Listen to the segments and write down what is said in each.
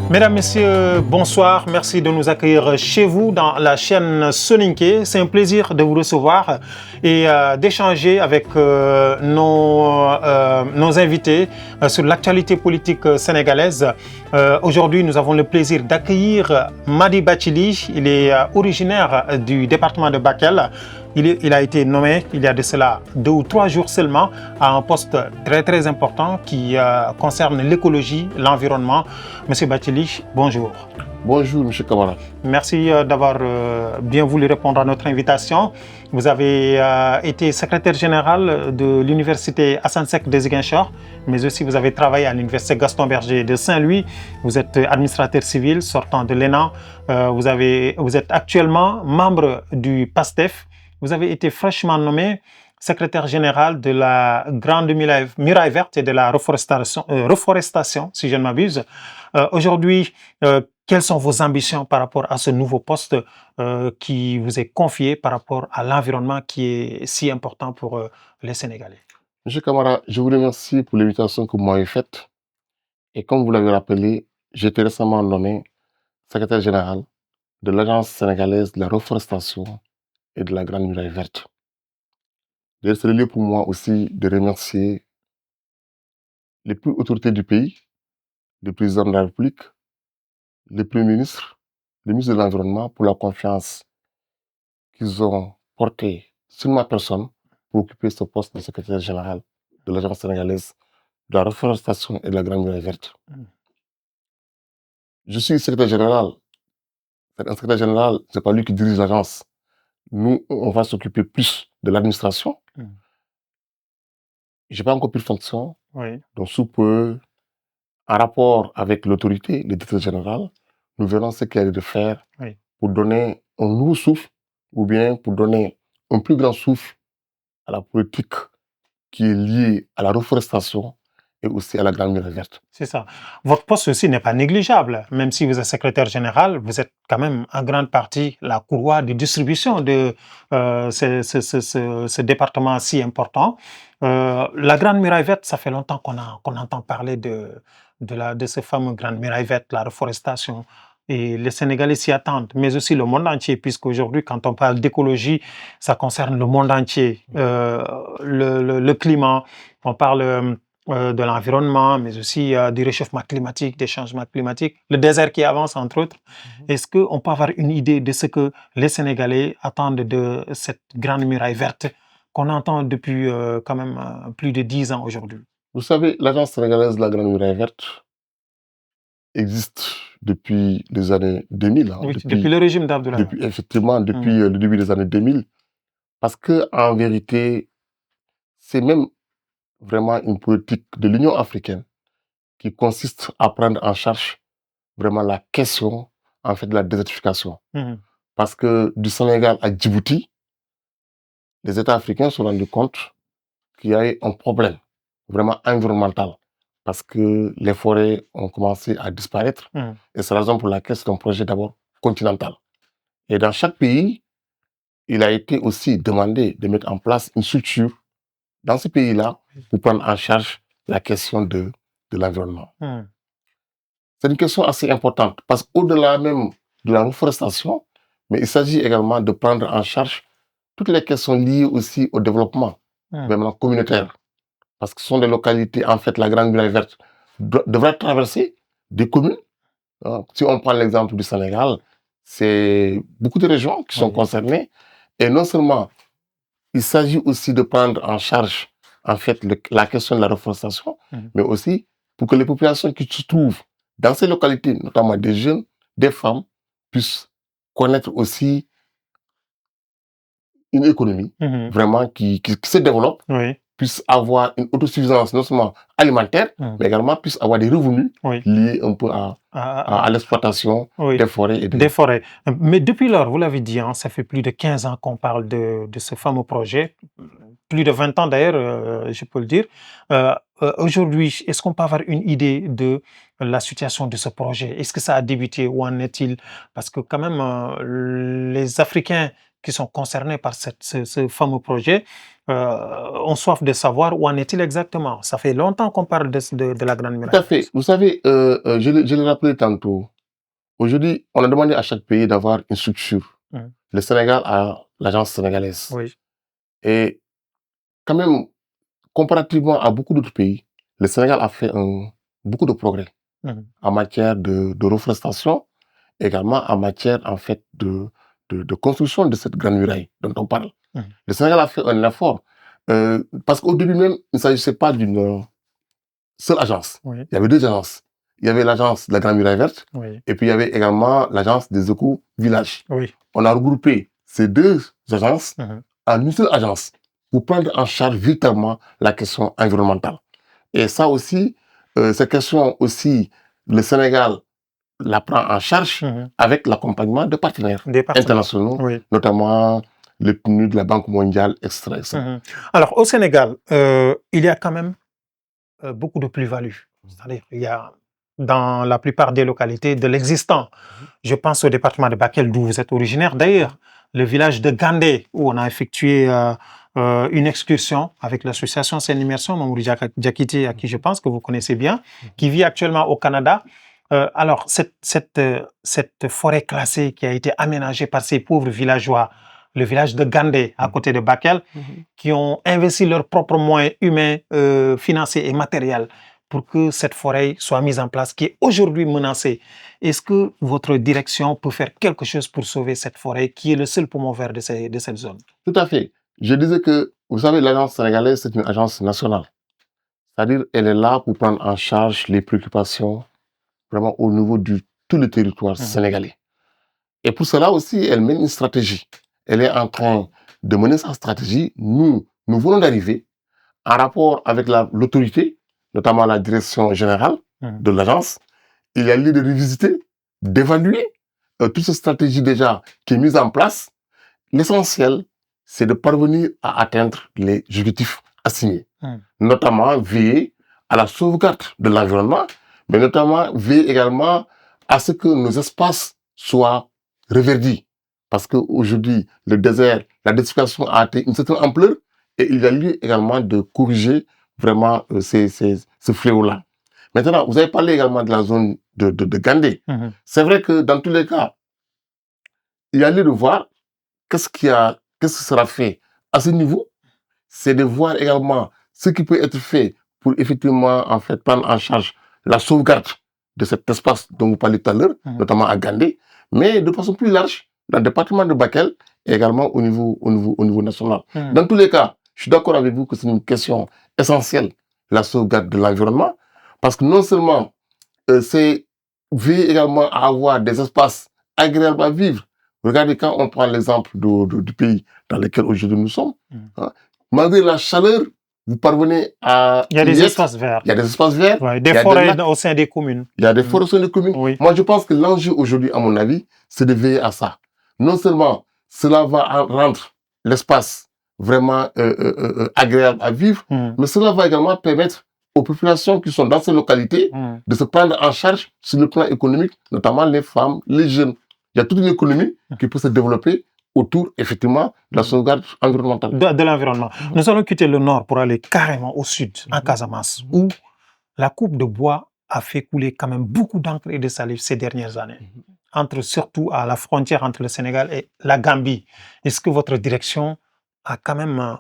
Mesdames, Messieurs, bonsoir. Merci de nous accueillir chez vous dans la chaîne Soninké. C'est un plaisir de vous recevoir et d'échanger avec nos invités sur l'actualité politique sénégalaise. Aujourd'hui, nous avons le plaisir d'accueillir Madi Bathily. Il est originaire du département de Bakel. Il a été nommé, il y a de cela 2 ou 3 jours seulement, à un poste très important qui concerne l'écologie, l'environnement. Monsieur Bathily, bonjour. Bonjour, Monsieur Kamara. Merci d'avoir bien voulu répondre à notre invitation. Vous avez été secrétaire général de l'université Assane Seck de Ziguinchor, mais aussi vous avez travaillé à l'université Gaston Berger de Saint-Louis. Vous êtes administrateur civil sortant de l'ENA. Vous êtes actuellement membre du PASTEF. Vous avez été fraîchement nommé secrétaire général de la Grande Muraille Verte et de la reforestation, si je ne m'abuse. Aujourd'hui, quelles sont vos ambitions par rapport à ce nouveau poste qui vous est confié par rapport à l'environnement qui est si important pour les Sénégalais? Monsieur Kamara, je vous remercie pour l'invitation que vous m'avez faite. Et comme vous l'avez rappelé, j'ai été récemment nommé secrétaire général de l'Agence sénégalaise de la reforestation et de la Grande Muraille Verte. C'est le lieu pour moi aussi de remercier les plus hautes autorités du pays, le président de la République, le Premier ministre, le ministre de l'Environnement pour la confiance qu'ils ont portée sur ma personne pour occuper ce poste de secrétaire général de l'Agence sénégalaise de la reforestation et de la Grande Muraille Verte. Je suis secrétaire général. Un secrétaire général, ce n'est pas lui qui dirige l'agence. Nous, on va s'occuper plus de l'administration. Je n'ai pas encore pris de fonction. Oui. Donc, sous peu, en rapport avec l'autorité, le directeur général, nous verrons ce qu'il y a de faire pour donner un nouveau souffle ou bien pour donner un plus grand souffle à la politique qui est liée à la reforestation et aussi à la Grande Muraille Verte. C'est ça. Votre poste aussi n'est pas négligeable. Même si vous êtes secrétaire général, vous êtes quand même en grande partie la courroie de distribution de ce département si important. La Grande Muraille Verte, ça fait longtemps qu'on entend parler de ce fameux Grande Muraille Verte, la reforestation. Et les Sénégalais s'y attendent, mais aussi le monde entier, puisqu'aujourd'hui, quand on parle d'écologie, ça concerne le monde entier. Le climat, on parle de l'environnement, mais aussi du réchauffement climatique, des changements climatiques, le désert qui avance, entre autres. Est-ce qu'on peut avoir une idée de ce que les Sénégalais attendent de cette Grande Muraille Verte qu'on entend depuis quand même plus de 10 ans aujourd'hui? Vous savez, l'Agence sénégalaise de la Grande Muraille Verte existe depuis les années 2000. Oui, depuis le régime d'Abdoulaye. Effectivement, depuis le début des années 2000. Parce qu'en vérité, c'est même vraiment une politique de l'Union africaine qui consiste à prendre en charge vraiment la question en fait de la désertification. Parce que du Sénégal à Djibouti, les États africains se sont rendus compte qu'il y a un problème vraiment environnemental parce que les forêts ont commencé à disparaître et c'est la raison pour laquelle c'est un projet d'abord continental. Et dans chaque pays, il a été aussi demandé de mettre en place une structure dans ces pays-là pour prendre en charge la question de l'environnement. C'est une question assez importante parce qu'au-delà même de la reforestation, mais il s'agit également de prendre en charge toutes les questions liées aussi au développement vraiment communautaire. Parce que ce sont des localités, en fait, la Grande Muraille Verte devrait traverser des communes. Si on prend l'exemple du Sénégal, c'est beaucoup de régions qui sont concernées. Et non seulement, il s'agit aussi de prendre en charge, en fait, la question de la reforestation, mais aussi pour que les populations qui se trouvent dans ces localités, notamment des jeunes, des femmes, puissent connaître aussi une économie vraiment qui se développe, puisse avoir une autosuffisance non seulement alimentaire, mais également puisse avoir des revenus liés un peu à l'exploitation des forêts. Des forêts. Mais depuis lors, vous l'avez dit, ça fait plus de 15 ans qu'on parle de ce fameux projet, plus de 20 ans d'ailleurs, je peux le dire. Aujourd'hui, est-ce qu'on peut avoir une idée de la situation de ce projet? Est-ce que ça a débuté? Où en est-il? Parce que quand même, les Africains qui sont concernés par ce fameux projet ont soif de savoir où en est-il exactement. Ça fait longtemps qu'on parle de la Grande Tout Muraille à fait. Vous savez, je l'ai rappelé tantôt. Aujourd'hui, on a demandé à chaque pays d'avoir une structure. Mhm. Le Sénégal a l'agence sénégalaise. Oui. Et quand même, comparativement à beaucoup d'autres pays, le Sénégal a fait beaucoup de progrès Mhm. en matière de reforestation, également en matière en fait de construction de cette grande muraille dont on parle. Mhm. Le Sénégal a fait un effort parce qu'au début même, il ne s'agissait pas d'une seule agence. Oui. Il y avait deux agences. Il y avait l'agence de la Grande Muraille Verte Oui. et puis il y avait également l'agence des éco-villages. Oui. On a regroupé ces deux agences Mhm. en une seule agence pour prendre en charge véritablement la question environnementale. Et ça aussi, cette question aussi, le Sénégal la prend en charge Mhm. avec l'accompagnement de partenaires Des partenaires. internationaux, Oui. notamment le PNUD, la Banque mondiale, etc. etc. Mhm. Alors, au Sénégal, il y a quand même beaucoup de plus-value. C'est-à-dire, il y a dans la plupart des localités de l'existant. Je pense au département de Bakel, d'où vous êtes originaire d'ailleurs, le village de Gandé, où on a effectué une excursion avec l'association Seine Immersion, Mamoudou Diakité, à qui je pense que vous connaissez bien, qui vit actuellement au Canada. Alors, cette forêt classée qui a été aménagée par ces pauvres villageois, le village de Gandé, à côté de Bakel, qui ont investi leurs propres moyens humains, financiers et matériels pour que cette forêt soit mise en place, qui est aujourd'hui menacée. Est-ce que votre direction peut faire quelque chose pour sauver cette forêt, qui est le seul poumon vert de cette zone? Tout à fait. Je disais que, vous savez, l'agence sénégalaise, c'est une agence nationale. C'est-à-dire, elle est là pour prendre en charge les préoccupations vraiment au niveau de tout le territoire sénégalais. Et pour cela aussi, elle mène une stratégie. Elle est en train de mener sa stratégie. Nous voulons d'arriver en rapport avec l'autorité, notamment la direction générale de l'agence. Il y a lieu de revisiter, d'évaluer toute cette stratégie déjà qui est mise en place. L'essentiel, c'est de parvenir à atteindre les objectifs assignés. Notamment veiller à la sauvegarde de l'environnement, mais notamment veiller également à ce que nos espaces soient reverdis. Parce qu'aujourd'hui, le désert, la désertification a atteint une certaine ampleur et il y a lieu également de corriger vraiment ce fléau-là. Maintenant, vous avez parlé également de la zone de Gandé. C'est vrai que dans tous les cas, il y a lieu de voir qu'est-ce qui sera fait à ce niveau. C'est de voir également ce qui peut être fait pour effectivement en fait prendre en charge la sauvegarde de cet espace dont vous parlez tout à l'heure, notamment à Gandé, mais de façon plus large dans le département de Bakel et également au niveau national. Dans tous les cas, je suis d'accord avec vous que c'est une question essentielle, la sauvegarde de l'environnement, parce que non seulement c'est veiller également à avoir des espaces agréables à vivre. Regardez quand on prend l'exemple du pays dans lequel aujourd'hui nous sommes, hein, malgré la chaleur, vous parvenez à... Il y a des espaces verts. Il y a des espaces verts. Ouais, des forêts au sein des communes. Il y a des forêts au sein des communes. Oui. Moi, je pense que l'enjeu aujourd'hui, à mon avis, c'est de veiller à ça. Non seulement cela va rendre l'espace vraiment agréable à vivre, mais cela va également permettre aux populations qui sont dans ces localités de se prendre en charge sur le plan économique, notamment les femmes, les jeunes. Il y a toute une économie qui peut se développer autour, effectivement, de la sauvegarde environnementale. De l'environnement. Nous allons quitter le nord pour aller carrément au sud, en Casamance, où la coupe de bois a fait couler quand même beaucoup d'encre et de salive ces dernières années, surtout à la frontière entre le Sénégal et la Gambie. Est-ce que votre direction a quand même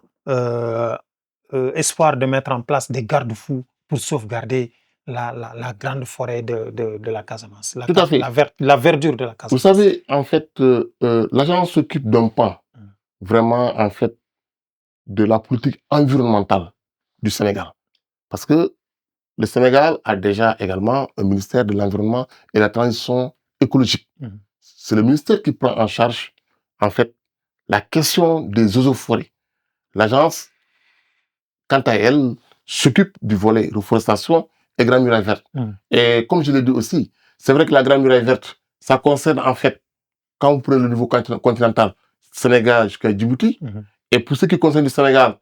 espoir de mettre en place des garde-fous pour sauvegarder la grande forêt de la Casamance, Tout à fait. la verdure de la Casamance? Vous savez, en fait, l'agence s'occupe d'un pan, vraiment, en fait, de la politique environnementale du Sénégal. Parce que le Sénégal a déjà également un ministère de l'Environnement et de la Transition écologique. C'est le ministère qui prend en charge, en fait, la question des eaux forêts. L'agence, quant à elle, s'occupe du volet reforestation et Grande Muraille Verte. Et comme je l'ai dit aussi, c'est vrai que la Grande Muraille Verte, ça concerne en fait, quand vous prenez le niveau continental, Sénégal jusqu'à Djibouti. Et pour ce qui concerne le Sénégal,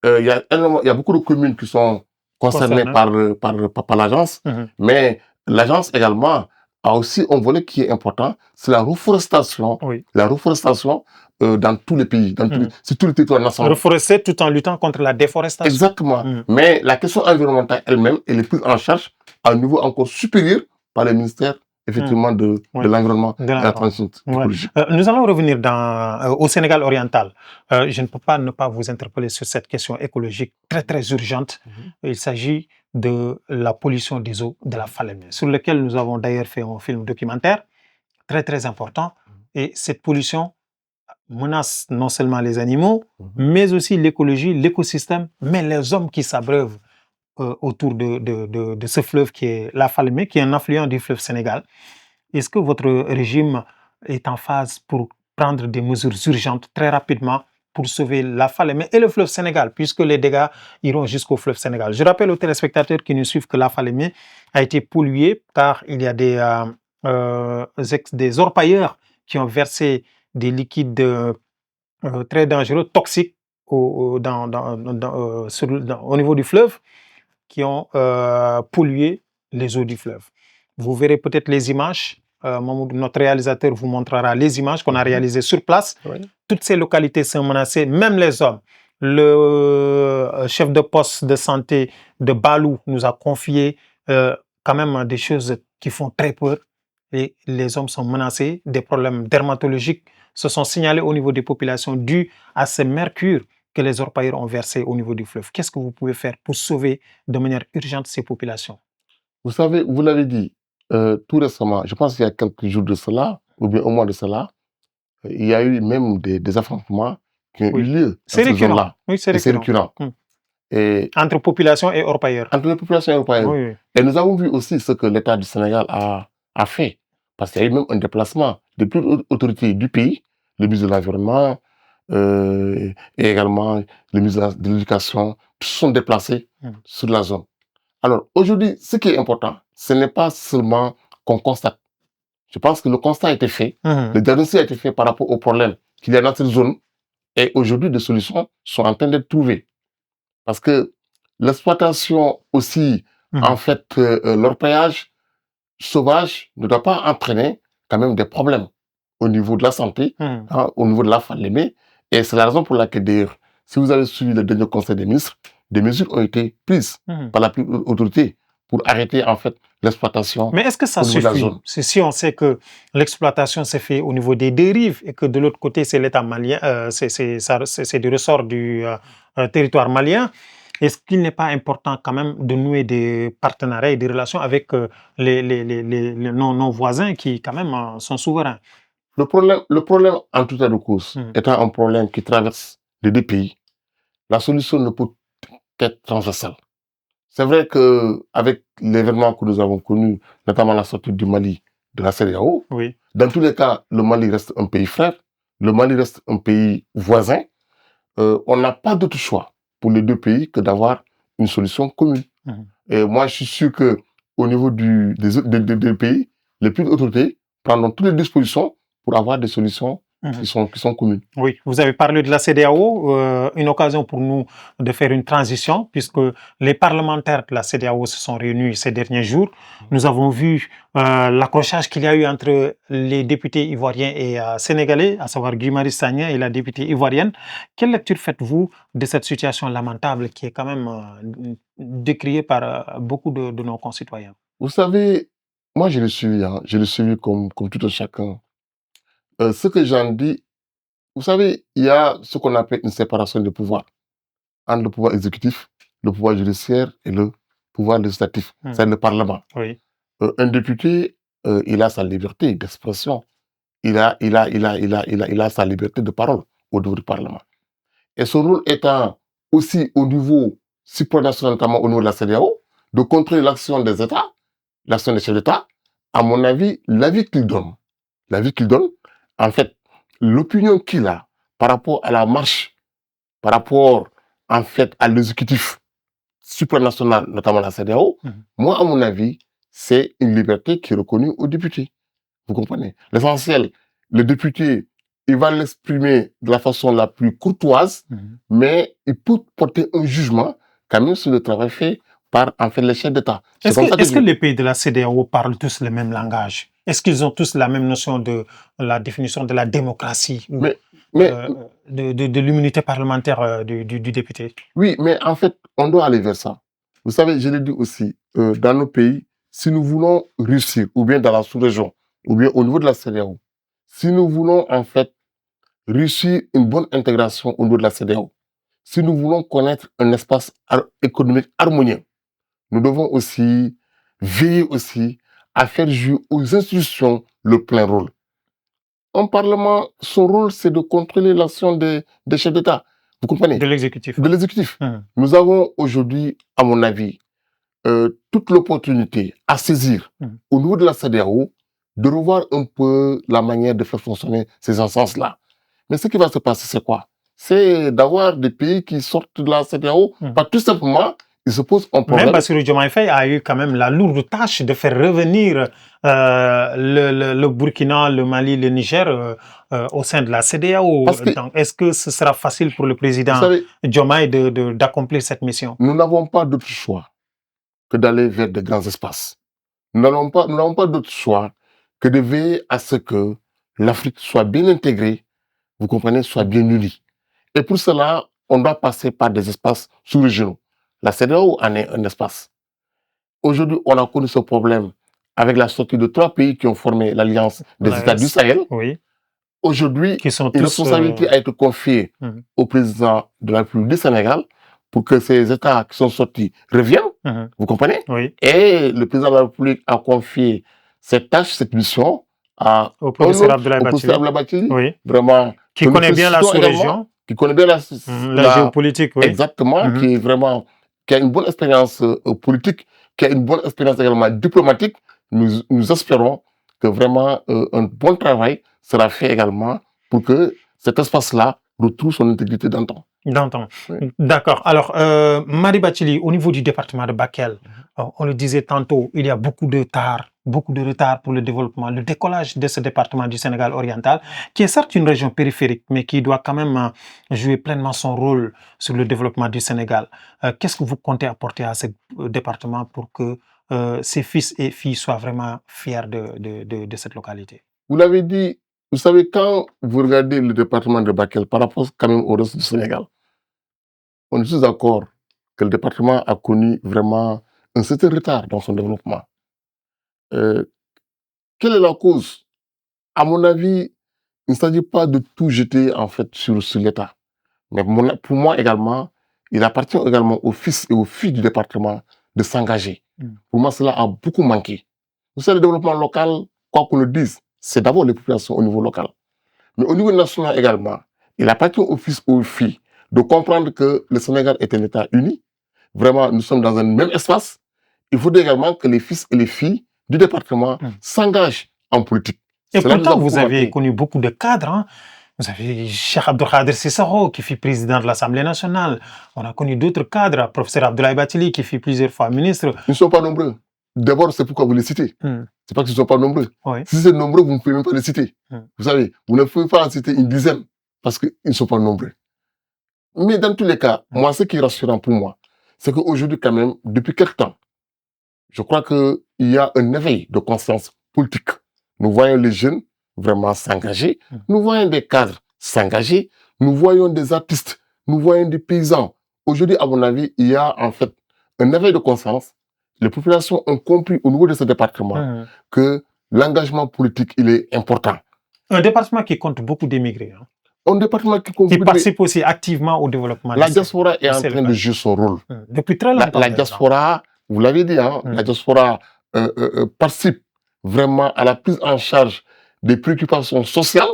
il y a beaucoup de communes qui sont concernées par l'agence, mais l'agence également a aussi un volet qui est important, c'est la reforestation. Oui. La reforestation dans tous les pays, sur tous les territoires nationaux. Reforester tout en luttant contre la déforestation. Exactement. Mais la question environnementale elle-même, elle est prise en charge à un niveau encore supérieur par le ministère, effectivement, de l'environnement et de la transition écologique. Nous allons revenir au Sénégal oriental. Je ne peux pas ne pas vous interpeller sur cette question écologique très, très urgente. Il s'agit de la pollution des eaux de la Falémé, sur laquelle nous avons d'ailleurs fait un film documentaire très, très important. Et cette pollution menace non seulement les animaux, mais aussi l'écologie, l'écosystème, mais les hommes qui s'abreuvent autour de ce fleuve qui est la Falémé, qui est un affluent du fleuve Sénégal. Est-ce que votre régime est en phase pour prendre des mesures urgentes très rapidement pour sauver la Falémé et le fleuve Sénégal, puisque les dégâts iront jusqu'au fleuve Sénégal? Je rappelle aux téléspectateurs qui nous suivent que la Falémé a été polluée car il y a des orpailleurs qui ont versé des liquides très dangereux, toxiques au niveau du fleuve, qui ont pollué les eaux du fleuve. Vous verrez peut-être les images. Notre réalisateur vous montrera les images qu'on a réalisées sur place. Toutes ces localités sont menacées, même les hommes. Le chef de poste de santé de Balou nous a confié quand même des choses qui font très peur. Et les hommes sont menacés, des problèmes dermatologiques se sont signalés au niveau des populations dus à ce mercure que les orpailleurs ont versé au niveau du fleuve. Qu'est-ce que vous pouvez faire pour sauver de manière urgente ces populations? Vous savez, vous l'avez dit, tout récemment, je pense qu'il y a quelques jours de cela, ou bien au mois de cela, il y a eu même des affrontements qui ont eu lieu. C'est récurrent. Oui, c'est récurrent. Et entre population et orpailleurs. Entre les populations et orpailleurs. Oui. Et nous avons vu aussi ce que l'État du Sénégal a fait. Parce qu'il y a eu même un déplacement de plus hautes autorités du pays, le ministre de l'Environnement, et également le ministre de l'Éducation, tous sont déplacés sur la zone. Alors, aujourd'hui, ce qui est important, ce n'est pas seulement qu'on constate. Je pense que le constat a été fait, le diagnostic a été fait par rapport aux problèmes qu'il y a dans cette zone, et aujourd'hui, des solutions sont en train d'être trouvées. Parce que l'exploitation aussi, en fait, l'orpaillage sauvage ne doit pas entraîner quand même des problèmes au niveau de la santé, au niveau de la Falémé. Et c'est la raison pour laquelle, d'ailleurs, si vous avez suivi le dernier Conseil des ministres, des mesures ont été prises par la plus haute autorité pour arrêter, en fait, l'exploitation. Mais est-ce que ça suffit? Si on sait que l'exploitation s'est faite au niveau des deux rives et que de l'autre côté, c'est l'État malien, c'est du ressort du territoire malien, est-ce qu'il n'est pas important quand même de nouer des partenariats et des relations avec nos voisins qui quand même sont souverains? Le problème, en tout état de cause, étant un problème qui traverse les deux pays, la solution ne peut qu'être transversale. C'est vrai qu'avec l'événement que nous avons connu, notamment la sortie du Mali de la CEDEAO, dans tous les cas, le Mali reste un pays frère, le Mali reste un pays voisin. On n'a pas d'autre choix pour les deux pays que d'avoir une solution commune. Et moi, je suis sûr qu'au niveau des deux pays, les plus autorités prendront toutes les dispositions pour avoir des solutions qui sont communes. Oui, vous avez parlé de la CEDEAO, une occasion pour nous de faire une transition, puisque les parlementaires de la CEDEAO se sont réunis ces derniers jours. Nous avons vu l'accrochage qu'il y a eu entre les députés ivoiriens et sénégalais, à savoir Guy Marius Sagna et la députée ivoirienne. Quelle lecture faites-vous de cette situation lamentable qui est quand même décriée par beaucoup de nos concitoyens? Vous savez, moi je l'ai suivi comme tout un chacun. Ce que j'en dis, vous savez, il y a ce qu'on appelle une séparation de pouvoir entre le pouvoir exécutif, le pouvoir judiciaire et le pouvoir législatif, c'est le Parlement. Un député, il a sa liberté d'expression, il a sa liberté de parole au niveau du Parlement. Et son rôle étant aussi au niveau supranational, notamment au niveau de la CEDEAO, de contrôler l'action des États, l'action des chefs d'État. À mon avis, l'avis qu'il donne, en fait, l'opinion qu'il a par rapport à la marche, par rapport, en fait, à l'exécutif supranational, notamment la CEDEAO, moi, à mon avis, c'est une liberté qui est reconnue aux députés. Vous comprenez? L'essentiel, le député, il va l'exprimer de la façon la plus courtoise, mais il peut porter un jugement quand même sur le travail fait par en fait les chefs d'État. C'est Est-ce comme ça que, que est-ce que les pays de la CEDEAO parlent tous le même langage? Est-ce qu'ils ont tous la même notion de la définition de la démocratie ou mais, mais euh, de l'immunité parlementaire du député? oui, mais en fait, on doit aller vers ça. Vous savez, je l'ai dit aussi, dans nos pays, si nous voulons réussir, ou bien dans la sous-région, ou bien au niveau de la CEDEAO, si nous voulons en fait réussir une bonne intégration au niveau de la CEDEAO, si nous voulons connaître un espace économique harmonieux, nous devons aussi veiller aussi à faire jouer aux institutions le plein rôle. Un parlement, son rôle, c'est de contrôler l'action des chefs d'État. Vous comprenez? De l'exécutif. De l'exécutif. Hum. Nous avons aujourd'hui, à mon avis, toute l'opportunité à saisir au niveau de la CEDEAO de revoir un peu la manière de faire fonctionner ces instances-là. Mais ce qui va se passer, c'est quoi? C'est d'avoir des pays qui sortent de la CEDEAO, parce que tout simplement, ils se posent un problème. Même Bassirou Diomaye Faye a eu quand même la lourde tâche de faire revenir le Burkina, le Mali, le Niger au sein de la CEDEAO. Donc, est-ce que ce sera facile pour le président Diomaye d'accomplir cette mission? Nous n'avons pas d'autre choix que d'aller vers de grands espaces. Nous n'avons pas d'autre choix que de veiller à ce que l'Afrique soit bien intégrée, vous comprenez, soit bien unie. Et pour cela, on doit passer par des espaces sous-régionaux. La CEDEAO en est un espace. Aujourd'hui, on a connu ce problème avec la sortie de 3 pays qui ont formé l'Alliance des États du Sahel. Oui. Aujourd'hui, une responsabilité a été confiée au président de la République du Sénégal pour que ces États qui sont sortis reviennent, vous comprenez? Oui. Et le président de la République a confié cette tâche, cette mission au professeur Abdoulaye Bathily, oui. vraiment, qui connaît bien la sous-région, qui connaît bien la géopolitique, oui. Exactement, qui a une bonne expérience politique, qui a une bonne expérience également diplomatique. Nous espérons que vraiment un bon travail sera fait également pour que cet espace-là retrouve son intégrité d'antan. Oui. D'accord. Alors, Mari Bathily, au niveau du département de Bakel, on le disait tantôt, il y a beaucoup de retard pour le développement, le décollage de ce département du Sénégal oriental, qui est certes une région périphérique, mais qui doit quand même jouer pleinement son rôle sur le développement du Sénégal. Qu'est-ce que vous comptez apporter à ce département pour que ses fils et filles soient vraiment fiers de cette localité? Vous l'avez dit, vous savez, quand vous regardez le département de Bakel par rapport quand même au reste du Sénégal, on est tous d'accord que le département a connu vraiment un certain retard dans son développement. Quelle est la cause? À mon avis, il ne s'agit pas de tout jeter en fait sur l'État. Mais pour moi également, il appartient également aux fils et aux filles du département de s'engager. Pour moi, cela a beaucoup manqué. Vous savez, le développement local, quoi qu'on le dise, c'est d'abord les populations au niveau local. Mais au niveau national également, il appartient aux fils et aux filles de comprendre que le Sénégal est un État uni. Vraiment, nous sommes dans un même espace. Il faudrait également que les fils et les filles du département s'engagent en politique. Et pourtant, vous avez connu beaucoup de cadres. Hein. Vous avez Cheikh Abdelkader Sissoko qui fut président de l'Assemblée nationale. On a connu d'autres cadres, professeur Abdoulaye Bathily qui fut plusieurs fois ministre. Ils ne sont pas nombreux. D'abord, c'est pourquoi vous les citez. C'est pas qu'ils ne sont pas nombreux. Oui. Si c'est nombreux, vous ne pouvez même pas les citer. Vous savez, vous ne pouvez pas en citer une dizaine parce qu'ils ne sont pas nombreux. Mais dans tous les cas, moi, ce qui est rassurant pour moi, c'est qu'aujourd'hui, quand même, depuis quelque temps, je crois qu'il y a un éveil de conscience politique. Nous voyons les jeunes vraiment s'engager. Nous voyons des cadres s'engager. Nous voyons des artistes. Nous voyons des paysans. Aujourd'hui, à mon avis, il y a en fait un éveil de conscience. Les populations ont compris au niveau de ce département que l'engagement politique, il est important. Un département qui compte beaucoup d'émigrés. Hein. Un département qui participe aussi activement au développement. La diaspora est en train de jouer son rôle. Depuis très longtemps. La diaspora, vous l'avez dit, hein, la diaspora participe vraiment à la prise en charge des préoccupations sociales.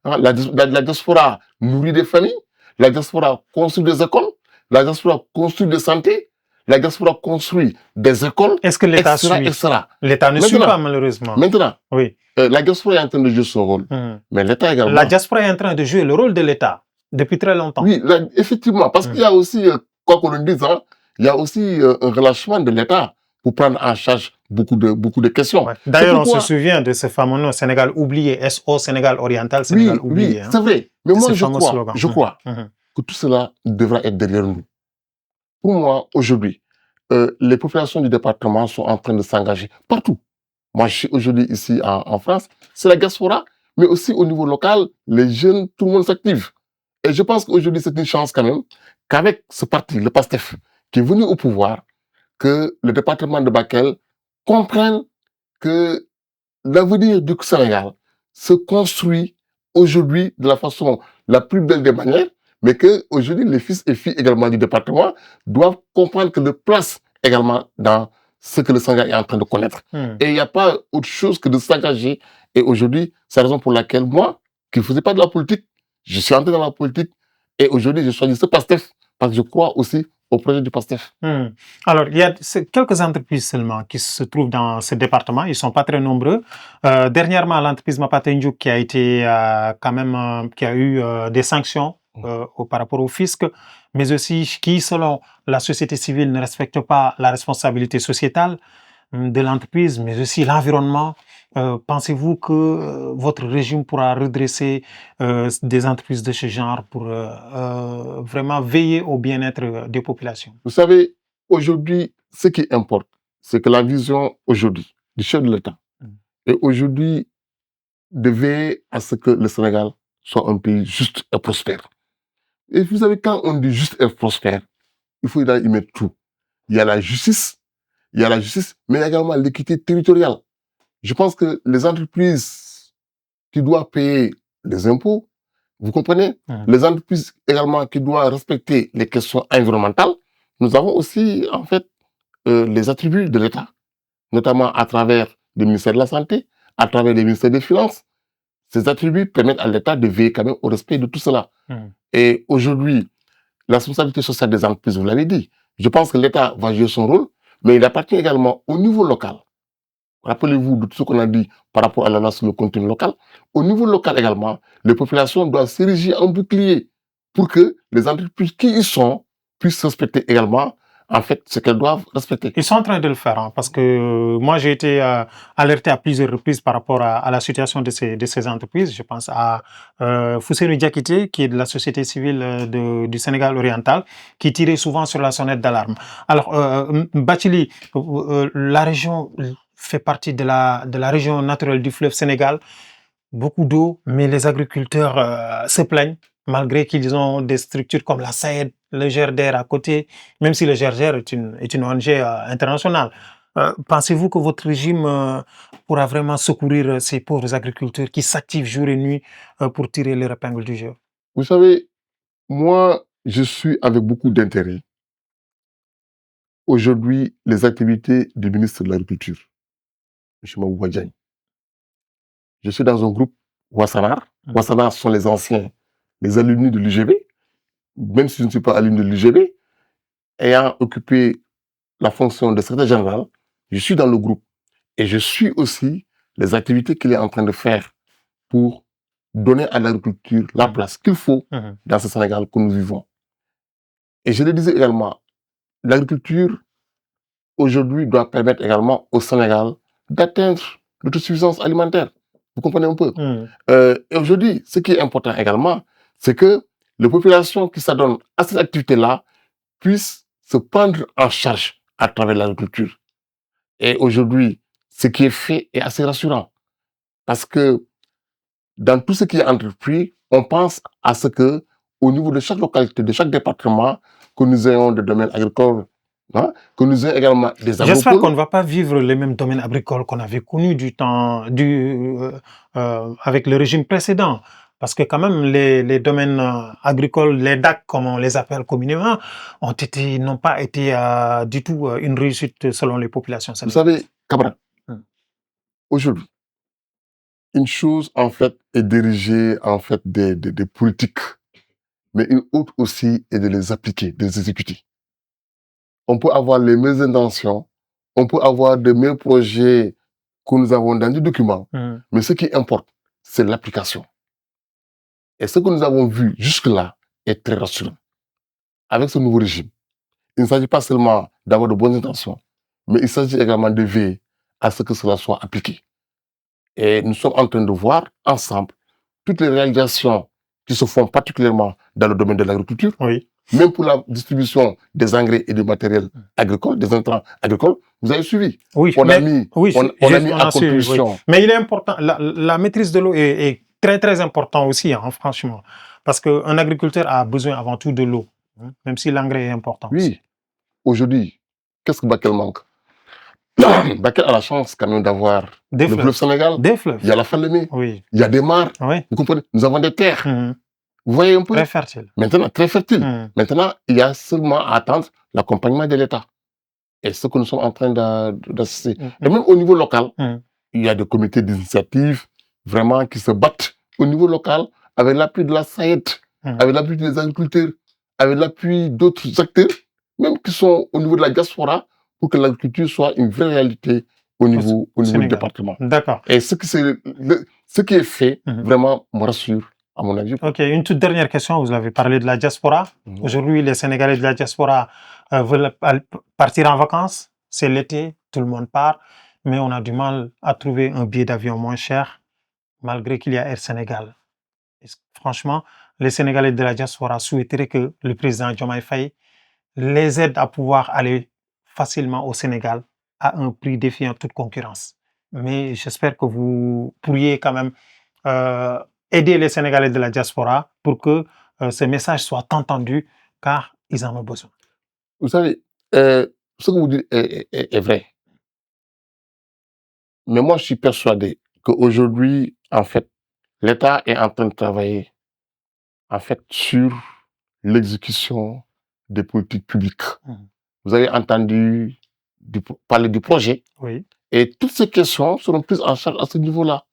Hein. La diaspora nourrit des familles. La diaspora construit des écoles. La diaspora construit des santé. La diaspora construit des écoles. Est-ce que l'État suit? L'État ne suit pas, malheureusement. Maintenant, oui. La diaspora est en train de jouer son rôle. Mais l'État également. La diaspora est en train de jouer le rôle de l'État depuis très longtemps. Oui, effectivement. Parce qu'il y a aussi, quoi qu'on le dise, hein, il y a aussi un relâchement de l'État pour prendre en charge beaucoup de questions. Ouais. D'ailleurs, on se souvient de ce fameux nom Sénégal oublié, SO Sénégal oriental, Sénégal oublié. Oui, hein. C'est vrai. Mais moi, je crois que tout cela devra être derrière nous. Pour moi, aujourd'hui, les populations du département sont en train de s'engager partout. Moi, je suis aujourd'hui ici en France, c'est la diaspora, mais aussi au niveau local, les jeunes, tout le monde s'active. Et je pense qu'aujourd'hui, c'est une chance quand même qu'avec ce parti, le PASTEF, qui est venu au pouvoir, que le département de Bakel comprenne que l'avenir du Sénégal se construit aujourd'hui de la façon la plus belle des manières, mais que aujourd'hui les fils et filles également du département doivent comprendre que leur place également dans ce que le Sénégal est en train de connaître. Et il n'y a pas autre chose que de s'engager. Et aujourd'hui, c'est la raison pour laquelle moi, qui ne faisais pas de la politique, je suis entré dans la politique et aujourd'hui je choisis ce PASTEF parce que je crois aussi au projet du PASTEF. Alors, il y a quelques entreprises seulement qui se trouvent dans ce département. Ils ne sont pas très nombreux. Dernièrement, l'entreprise Mapatenjuk qui a été qui a eu des sanctions par rapport au fisc, mais aussi qui, selon la société civile, ne respecte pas la responsabilité sociétale de l'entreprise, mais aussi l'environnement. Pensez-vous que votre régime pourra redresser des entreprises de ce genre pour vraiment veiller au bien-être des populations? Vous savez, aujourd'hui, ce qui importe, c'est que la vision aujourd'hui du chef de l'État est aujourd'hui de veiller à ce que le Sénégal soit un pays juste et prospère. Et vous savez, quand on dit juste et prospère, il faut y mettre tout. Il y a la justice, mais il y a également l'équité territoriale. Je pense que les entreprises qui doivent payer les impôts, vous comprenez, les entreprises également qui doivent respecter les questions environnementales, nous avons aussi, en fait, les attributs de l'État, notamment à travers le ministère de la Santé, à travers le ministère des Finances. Ces attributs permettent à l'État de veiller quand même au respect de tout cela. Et aujourd'hui, la responsabilité sociale des entreprises, vous l'avez dit, je pense que l'État va jouer son rôle, mais il appartient également au niveau local. Rappelez-vous de tout ce qu'on a dit par rapport à la loi sur le contenu local. Au niveau local également, les populations doivent s'ériger en bouclier pour que les entreprises qui y sont puissent respecter également en fait ce qu'elles doivent respecter. Ils sont en train de le faire, hein, parce que moi j'ai été alerté à plusieurs reprises par rapport à la situation de ces entreprises. Je pense à Fousseinou Diakité, qui est de la société civile du Sénégal oriental, qui tirait souvent sur la sonnette d'alarme. Alors, Bathily, la région fait partie de la région naturelle du fleuve Sénégal. Beaucoup d'eau, mais les agriculteurs se plaignent, malgré qu'ils ont des structures comme la SAED, le GERDER à côté, même si le GERDER est une ONG internationale. Pensez-vous que votre régime pourra vraiment secourir ces pauvres agriculteurs qui s'activent jour et nuit pour tirer leur épingle du jeu? Vous savez, moi, je suis avec beaucoup d'intérêt aujourd'hui les activités du ministre de l'Agriculture, M. Mabouba Diagne. Je suis dans un groupe Wassanar. Wassanar sont les anciens, les alumni de l'UGB. Même si je ne suis pas alumni de l'UGB, ayant occupé la fonction de secrétaire général, je suis dans le groupe. Et je suis aussi les activités qu'il est en train de faire pour donner à l'agriculture la place qu'il faut dans ce Sénégal que nous vivons. Et je le disais également, l'agriculture, aujourd'hui, doit permettre également au Sénégal d'atteindre l'autosuffisance alimentaire. Vous comprenez un peu? Et aujourd'hui, ce qui est important également, c'est que les populations qui s'adonnent à cette activité-là puissent se prendre en charge à travers l'agriculture. Et aujourd'hui, ce qui est fait est assez rassurant. Parce que dans tout ce qui est entrepris, on pense à ce que, au niveau de chaque localité, de chaque département, que nous ayons des domaines agricoles, hein, que nous ayons également des agropoles. J'espère qu'on ne va pas vivre les mêmes domaines agricoles qu'on avait connus avec le régime précédent. Parce que quand même, les domaines agricoles, les DAC, comme on les appelle communément, n'ont pas été du tout une réussite selon les populations. Vous savez, camarade, aujourd'hui, une chose, en fait, est diriger, en fait, des politiques. Mais une autre aussi est de les appliquer, de les exécuter. On peut avoir les meilleures intentions, on peut avoir de meilleurs projets que nous avons dans des documents, mais ce qui importe, c'est l'application. Et ce que nous avons vu jusque-là est très rassurant. Avec ce nouveau régime, il ne s'agit pas seulement d'avoir de bonnes intentions, mais il s'agit également de veiller à ce que cela soit appliqué. Et nous sommes en train de voir ensemble toutes les réalisations qui se font particulièrement dans le domaine de l'agriculture. Oui. même pour la distribution des engrais et du matériel agricole, des intrants agricoles, vous avez suivi. Oui, On a mais, mis, oui, on a mis on en a suivi, oui. contribution. Mais il est important, la maîtrise de l'eau est très, très important aussi, hein, franchement. Parce qu'un agriculteur a besoin avant tout de l'eau, hein, même si l'engrais est important aussi. Oui, aujourd'hui, qu'est-ce que Bakel manque? Bakel a la chance quand même d'avoir Des le fleuves. fleuve Sénégal, Des fleuves. il y a la Falémé, Oui. il y a des mares, Oui. vous comprenez? Nous avons des terres. Mhm. Vous voyez un peu? Très fertile. Maintenant, très fertile. Mhm. Maintenant, il y a seulement à attendre l'accompagnement de l'État. Et ce que nous sommes en train d'assister. Et même au niveau local, il y a des comités d'initiative vraiment qui se battent au niveau local avec l'appui de la SAED, avec l'appui des agriculteurs, avec l'appui d'autres acteurs, même qui sont au niveau de la diaspora, pour que l'agriculture soit une vraie réalité au niveau du département. D'accord. Et ce qui est fait, vraiment, me rassure, à mon avis. Ok, une toute dernière question. Vous avez parlé de la diaspora. Aujourd'hui, les Sénégalais de la diaspora veulent partir en vacances. C'est l'été, tout le monde part. Mais on a du mal à trouver un billet d'avion moins cher, malgré qu'il y a Air Sénégal. Franchement, les Sénégalais de la diaspora souhaiteraient que le président Diomaye Faye les aide à pouvoir aller facilement au Sénégal à un prix défiant toute concurrence. Mais j'espère que vous pourriez quand même aider les Sénégalais de la diaspora pour que ce message soit entendu, car ils en ont besoin. Vous savez, ce que vous dites est vrai. Mais moi, je suis persuadé qu'aujourd'hui, en fait, l'État est en train de travailler, en fait, sur l'exécution des politiques publiques. Vous avez entendu parler du projet. Oui. Et toutes ces questions seront prises en charge à ce niveau-là.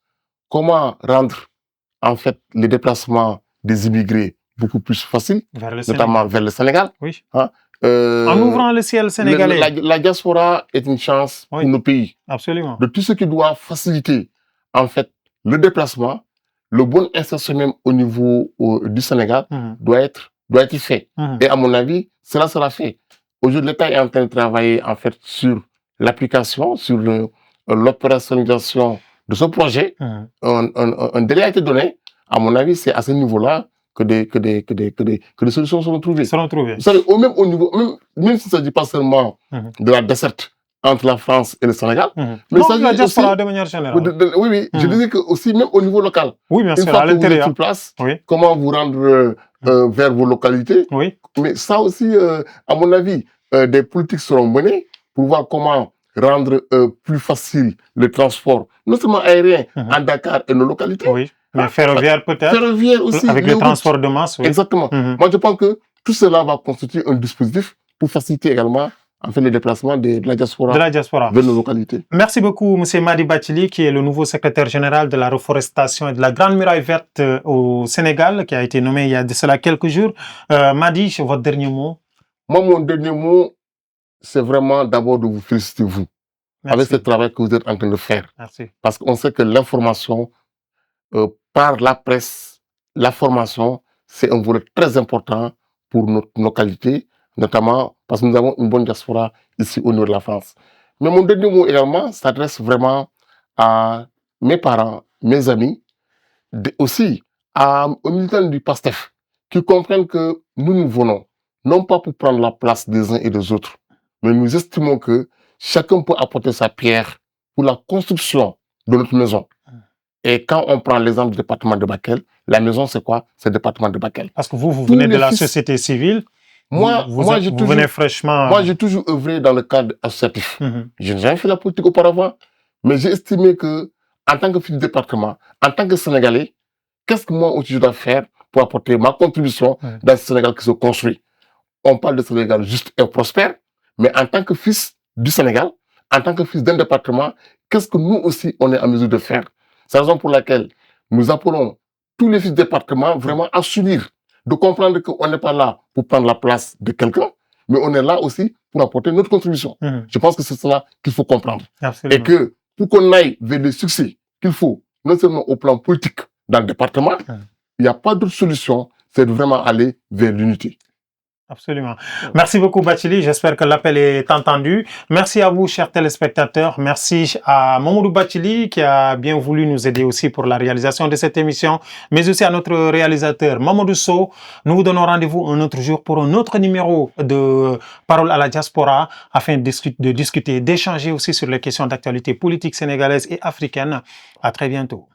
Comment rendre, en fait, les déplacements des immigrés beaucoup plus faciles, notamment vers le Sénégal. Oui. Hein? En ouvrant le ciel sénégalais. La diaspora est une chance pour nos pays. Absolument. De tout ce qui doit faciliter, en fait, le déplacement, le bon insertion même au niveau du Sénégal doit être fait. Et à mon avis, cela sera fait. Aujourd'hui, l'État est en train de travailler, en fait, sur l'application, sur l'opérationnalisation de ce projet. Un délai a été donné. À mon avis, c'est à ce niveau-là que des solutions seront trouvées. Vous savez, même au niveau, même s'il ne s'agit pas seulement de la desserte entre la France et le Sénégal. Mais non, la diaspora de manière générale. Oui. Je disais que aussi, même au niveau local. Oui, bien sûr, une fois que vous êtes sur place, comment vous rendre vers vos localités. Oui. Mais ça aussi, à mon avis, des politiques seront menées pour voir comment rendre plus facile le transport, non seulement aérien, en Dakar et nos localités. Oui, mais ferroviaire peut-être. Ferroviaire aussi. Avec le transport de masse, oui. Exactement. Moi, je pense que tout cela va constituer un dispositif pour faciliter également en fait les déplacements de la diaspora vers nos localités. Merci beaucoup, M. Madi Bathily, qui est le nouveau secrétaire général de la reforestation et de la Grande Muraille Verte au Sénégal, qui a été nommé il y a de cela quelques jours. Madi, votre dernier mot? Moi, mon dernier mot, c'est vraiment d'abord de vous féliciter, vous, avec ce travail que vous êtes en train de faire. Merci. Parce qu'on sait que l'information, par la presse, la formation, c'est un volet très important pour nos qualités, notamment parce que nous avons une bonne diaspora ici au nord de la France. Mais mon dernier mot également s'adresse vraiment à mes parents, mes amis, aussi aux militants du PASTEF, qui comprennent que nous venons, non pas pour prendre la place des uns et des autres, mais nous estimons que chacun peut apporter sa pierre pour la construction de notre maison. Et quand on prend l'exemple du département de Bakel, la maison c'est quoi? C'est le département de Bakel. Parce que vous venez de la société civile. Moi, venez fraîchement. Moi, j'ai toujours œuvré dans le cadre associatif. Je n'ai jamais fait la politique auparavant, mais j'ai estimé que, en tant que fils du département, en tant que Sénégalais, qu'est-ce que moi aussi je dois faire pour apporter ma contribution dans ce Sénégal qui se construit? On parle de Sénégal juste et prospère, mais en tant que fils du Sénégal, en tant que fils d'un département, qu'est-ce que nous aussi on est en mesure de faire? C'est la raison pour laquelle nous appelons tous les fils du département vraiment à s'unir, de comprendre qu'on n'est pas là pour prendre la place de quelqu'un, mais on est là aussi pour apporter notre contribution. Je pense que c'est cela qu'il faut comprendre. Absolument. Et que pour qu'on aille vers le succès qu'il faut, non seulement au plan politique dans le département, il n'y a pas d'autre solution, c'est de vraiment aller vers l'unité. Absolument. Merci beaucoup, Bathily. J'espère que l'appel est entendu. Merci à vous, chers téléspectateurs. Merci à Mamadou Bathily qui a bien voulu nous aider aussi pour la réalisation de cette émission, mais aussi à notre réalisateur Mamadou Sow. Nous vous donnons rendez-vous un autre jour pour un autre numéro de Parole à la diaspora afin de discuter, d'échanger aussi sur les questions d'actualité politique sénégalaise et africaine. À très bientôt.